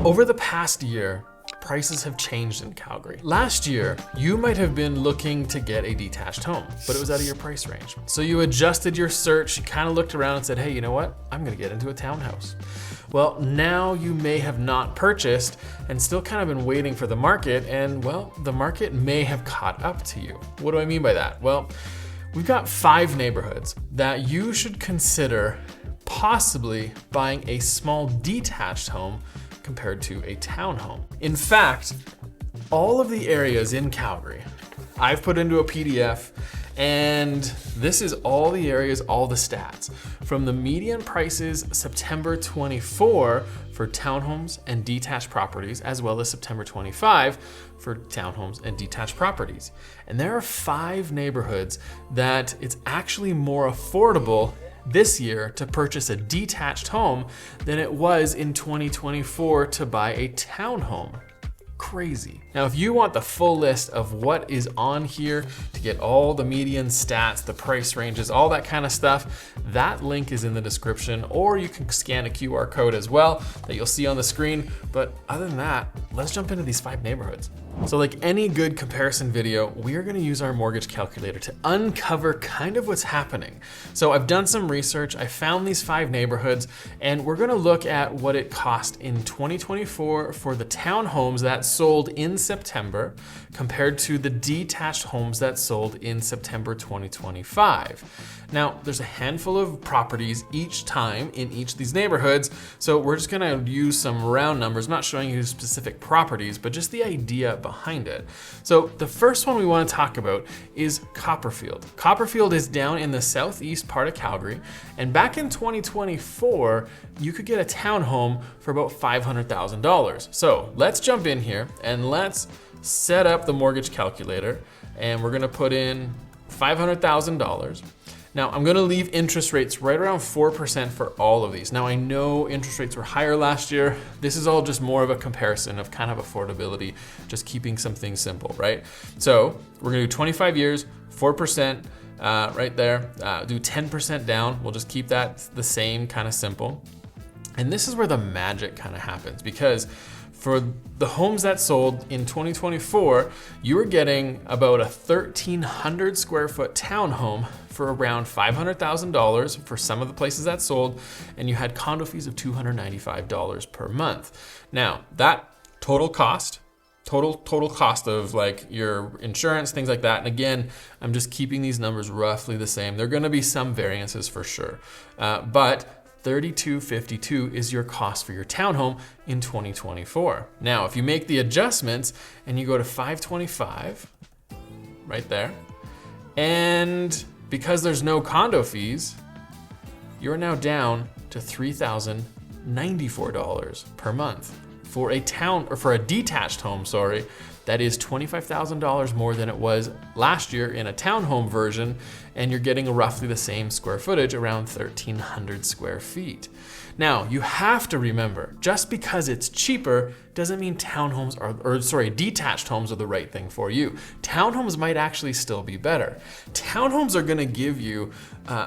Over the past year, prices have changed in Calgary. Last year, you might have been looking to get a detached home, but it was out of your price range. So you adjusted your search, you kind of looked around and said, hey, you know what? I'm gonna get into a townhouse. Well, now you may have not purchased and still kind of been waiting for the market, and well, the market may have caught up to you. What do I mean by that? Well, we've got 5 neighborhoods that you should consider possibly buying a small detached home compared to a townhome. In fact, all of the areas in Calgary, I've put into a PDF, and this is all the areas, all the stats. From the median prices September 24 for townhomes and detached properties, as well as September 25 for townhomes and detached properties. And there are 5 neighborhoods that it's actually more affordable this year to purchase a detached home than it was in 2024 to buy a townhome. Crazy. Now, if you want the full list of what is on here to get all the median stats, the price ranges, all that kind of stuff, that link is in the description, or you can scan a QR code as well that you'll see on the screen. But other than that, let's jump into these 5 neighborhoods. So like any good comparison video, we are gonna use our mortgage calculator to uncover kind of what's happening. So I've done some research, I found these 5 neighborhoods, and we're gonna look at what it cost in 2024 for the townhomes that sold in September compared to the detached homes that sold in September 2025. Now, there's a handful of properties each time in each of these neighborhoods, so we're just gonna use some round numbers, not showing you specific properties, but just the idea behind it. So the first one we wanna talk about is Copperfield. Copperfield is down in the southeast part of Calgary, and back in 2024, you could get a townhome for about $500,000. So let's jump in here and let's set up the mortgage calculator, and we're gonna put in $500,000. Now, I'm gonna leave interest rates right around 4% for all of these. Now, I know interest rates were higher last year. This is all just more of a comparison of kind of affordability, just keeping some things simple, right? So we're gonna do 25 years, 4% right there, do 10% down. We'll just keep that the same, kind of simple. And this is where the magic kind of happens, because for the homes that sold in 2024, you were getting about a 1,300 square foot townhome for around $500,000 for some of the places that sold, and you had condo fees of $295 per month. Now, that total cost of like your insurance, things like that. And again, I'm just keeping these numbers roughly the same. There are gonna be some variances for sure, but $3,252 is your cost for your townhome in 2024. Now, if you make the adjustments and you go to 525, right there, and because there's no condo fees, you're now down to $3,094 per month for a detached home, sorry. That is $25,000 more than it was last year in a townhome version, and you're getting roughly the same square footage, around 1,300 square feet. Now, you have to remember, just because it's cheaper doesn't mean detached homes are the right thing for you. Townhomes might actually still be better. Townhomes are gonna give you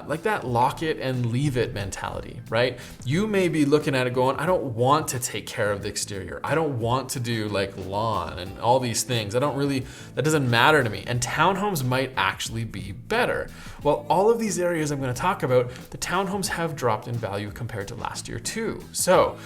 like that lock it and leave it mentality, right? You may be looking at it going, I don't want to take care of the exterior. I don't want to do like lawn and all these things. That doesn't matter to me. And townhomes might actually be better. Well, all of these areas I'm gonna talk about, the townhomes have dropped in value compared to last year too. So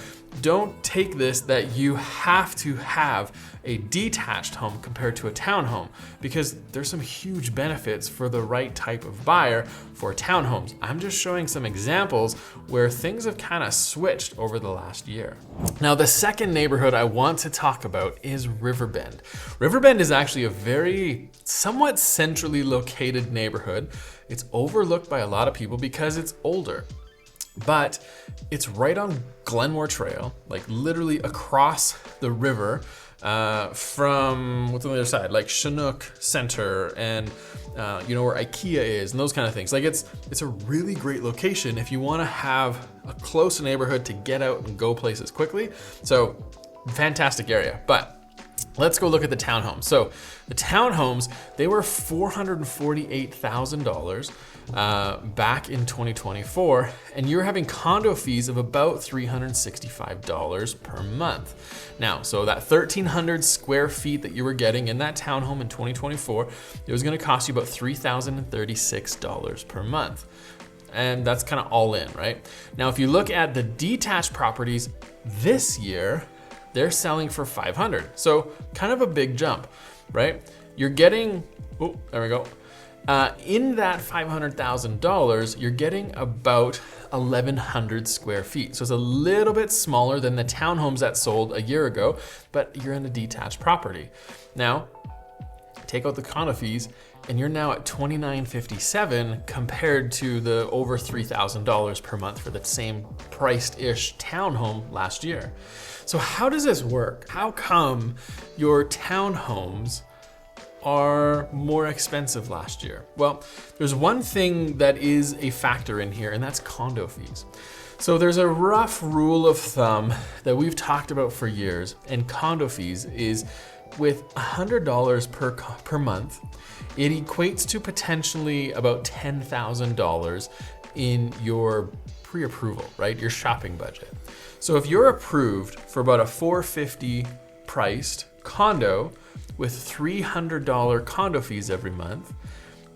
don't take this that you have to have a detached home compared to a townhome, because there's some huge benefits for the right type of buyer for townhomes. I'm just showing some examples where things have kind of switched over the last year. Now, the second neighborhood I want to talk about is Riverbend. Riverbend is actually a very somewhat centrally located neighborhood. It's overlooked by a lot of people because it's older. But it's right on Glenmore Trail, like literally across the river from, what's on the other side, like Chinook Center and you know where IKEA is and those kind of things. Like it's a really great location if you want to have a close neighborhood to get out and go places quickly. So fantastic area. But let's go look at the townhomes. So the townhomes, they were $448,000 back in 2024, and you're having condo fees of about $365 per month. Now, so that 1,300 square feet that you were getting in that townhome in 2024, it was gonna cost you about $3,036 per month. And that's kind of all in, right? Now, if you look at the detached properties this year, they're selling for $500. So kind of a big jump, right? You're getting, oh, there we go. In that $500,000, you're getting about 1,100 square feet. So it's a little bit smaller than the townhomes that sold a year ago, but you're in a detached property. Now, take out the condo fees, and you're now at $2,957 compared to the over $3,000 per month for the same priced-ish townhome last year. So how does this work? How come your townhomes are more expensive last year? Well, there's one thing that is a factor in here, and that's condo fees. So there's a rough rule of thumb that we've talked about for years, and condo fees is with $100 per month, it equates to potentially about $10,000 in your pre-approval, right? Your shopping budget. So if you're approved for about a $450 priced condo with $300 condo fees every month,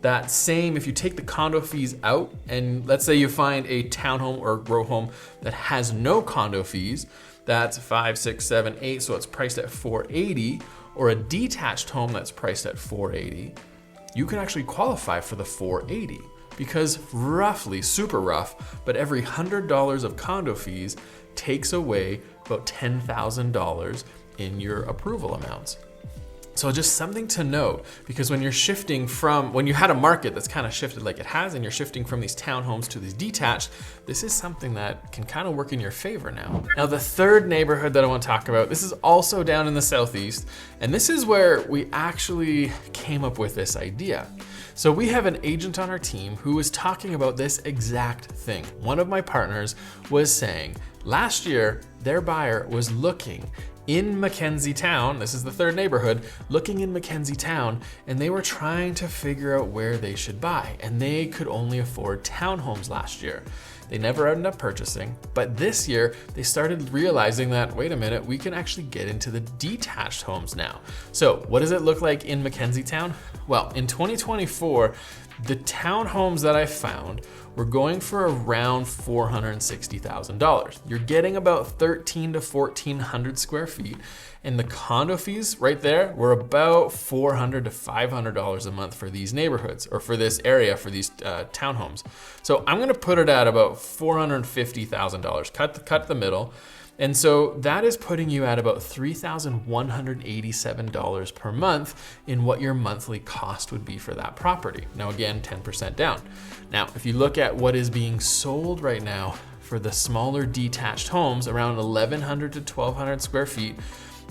that same, if you take the condo fees out, and let's say you find a townhome or row home that has no condo fees, that's 5, 6, 7, 8, so it's priced at $480, or a detached home that's priced at $480, you can actually qualify for the $480 because roughly, super rough, but every $100 of condo fees takes away about $10,000 in your approval amounts. So just something to note, because when you're shifting from, when you had a market that's kind of shifted like it has, and you're shifting from these townhomes to these detached, this is something that can kind of work in your favor now. Now, the third neighborhood that I want to talk about, this is also down in the southeast, and this is where we actually came up with this idea. So we have an agent on our team who was talking about this exact thing. One of my partners was saying last year, their buyer was looking in Mackenzie Town, this is the third neighborhood, looking in Mackenzie Town, and they were trying to figure out where they should buy, and they could only afford townhomes last year. They never ended up purchasing, but this year they started realizing that, wait a minute, we can actually get into the detached homes now. So what does it look like in Mackenzie Town? Well, in 2024, the townhomes that I found were going for around $460,000. You're getting about 1,300 to 1,400 square feet, and the condo fees right there were about $400 to $500 a month for these neighborhoods, or for this area, for these townhomes. So I'm gonna put it at about $450,000, cut the middle. And so that is putting you at about $3,187 per month in what your monthly cost would be for that property. Now again, 10% down. Now, if you look at what is being sold right now for the smaller detached homes, around 1,100 to 1,200 square feet,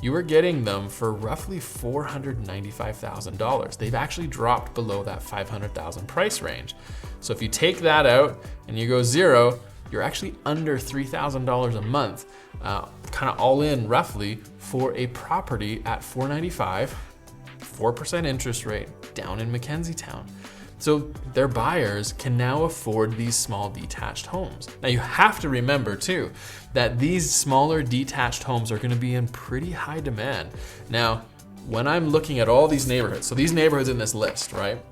you are getting them for roughly $495,000. They've actually dropped below that $500,000 price range. So if you take that out and you go zero, you're actually under $3,000 a month, kind of all in roughly, for a property at $495, 4% interest rate down in Mackenzie Town. So their buyers can now afford these small detached homes. Now you have to remember too, that these smaller detached homes are gonna be in pretty high demand. Now, when I'm looking at all these neighborhoods, so these neighborhoods in this list, right?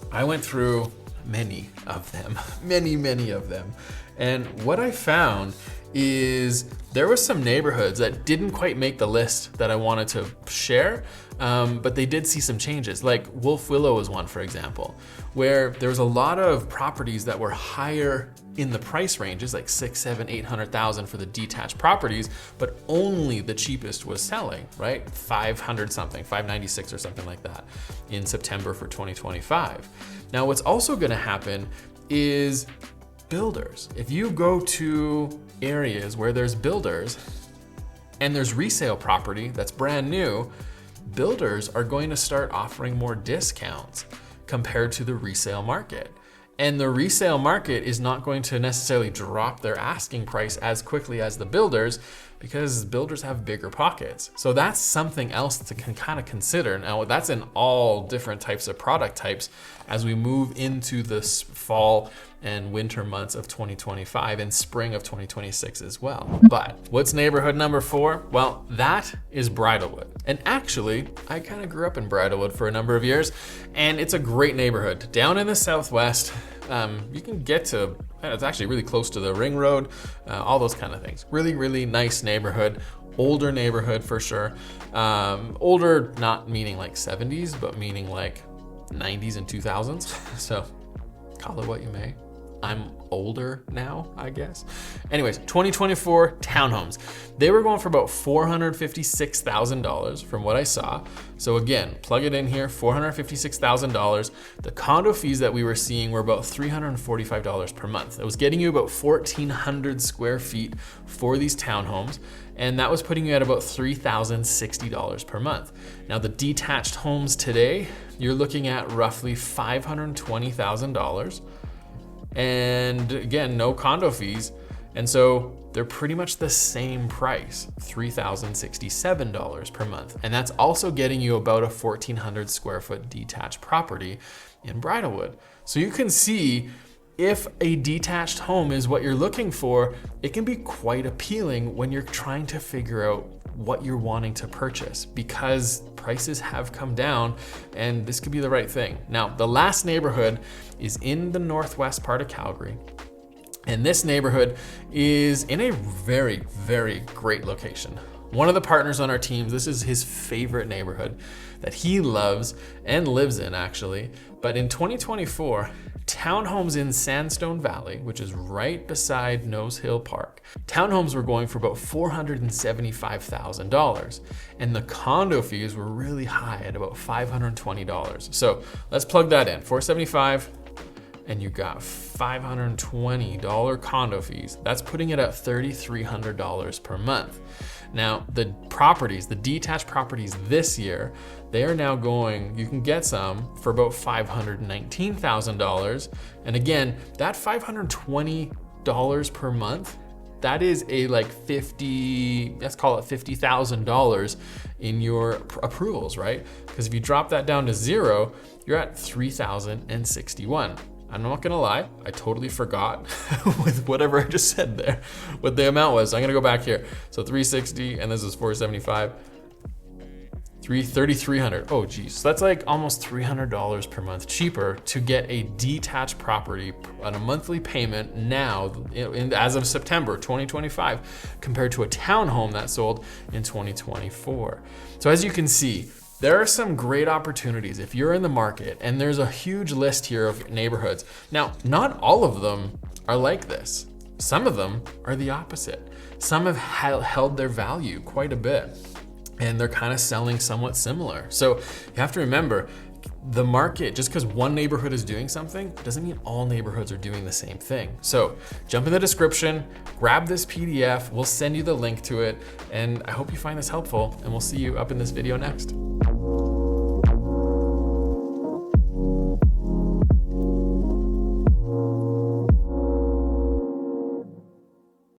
I went through many of them, many of them. And what I found is there were some neighborhoods that didn't quite make the list that I wanted to share, but they did see some changes. Like Wolf Willow is one, for example, where there was a lot of properties that were higher in the price ranges, like 6, 7, 800,000 for the detached properties, but only the cheapest was selling, right? 500 something, 596 or something like that in September for 2025. Now, what's also gonna happen is builders. If you go to areas where there's builders and there's resale property that's brand new, builders are going to start offering more discounts compared to the resale market. And the resale market is not going to necessarily drop their asking price as quickly as the builders, because builders have bigger pockets. So that's something else to kind of consider. Now that's in all different types of product types as we move into this fall and winter months of 2025 and spring of 2026 as well. But what's neighborhood number 4? Well, that is Bridalwood. And actually, I kind of grew up in Bridalwood for a number of years, and it's a great neighborhood. Down in the Southwest, you can get to, it's actually really close to the Ring Road, all those kind of things. Really, really nice neighborhood. Older neighborhood for sure. Older, not meaning like 70s, but meaning like 90s and 2000s. So call it what you may. I'm older now, I guess. Anyways, 2024 townhomes. They were going for about $456,000 from what I saw. So again, plug it in here, $456,000. The condo fees that we were seeing were about $345 per month. It was getting you about 1,400 square feet for these townhomes. And that was putting you at about $3,060 per month. Now the detached homes today, you're looking at roughly $520,000. And again, no condo fees. And so they're pretty much the same price, $3,067 per month. And that's also getting you about a 1,400 square foot detached property in Bridalwood. So you can see if a detached home is what you're looking for, it can be quite appealing when you're trying to figure out what you're wanting to purchase, because prices have come down and this could be the right thing. Now, the last neighborhood is in the northwest part of Calgary. And this neighborhood is in a very, very great location. One of the partners on our team, this is his favorite neighborhood that he loves and lives in actually. But in 2024, townhomes in Sandstone Valley, which is right beside Nose Hill Park, townhomes were going for about $475,000. And the condo fees were really high at about $520. So let's plug that in, $475,000. And you got $520 condo fees. That's putting it at $3,300 per month. Now, the properties, the detached properties this year, they are now going, you can get some for about $519,000. And again, that $520 per month, that is a like let's call it $50,000 in your approvals, right? Because if you drop that down to zero, you're at $3,061. I'm not gonna lie, I totally forgot with whatever I just said there, what the amount was. So I'm gonna go back here. So 360, and this is 475, 3,300. Oh geez, so that's like almost $300 per month cheaper to get a detached property on a monthly payment now, as of September 2025, compared to a townhome that sold in 2024. So as you can see, there are some great opportunities if you're in the market, and there's a huge list here of neighborhoods. Now, not all of them are like this. Some of them are the opposite. Some have held their value quite a bit, and they're kind of selling somewhat similar. So you have to remember, the market, just because one neighborhood is doing something, doesn't mean all neighborhoods are doing the same thing. So jump in the description, grab this PDF, we'll send you the link to it, and I hope you find this helpful, and we'll see you up in this video next.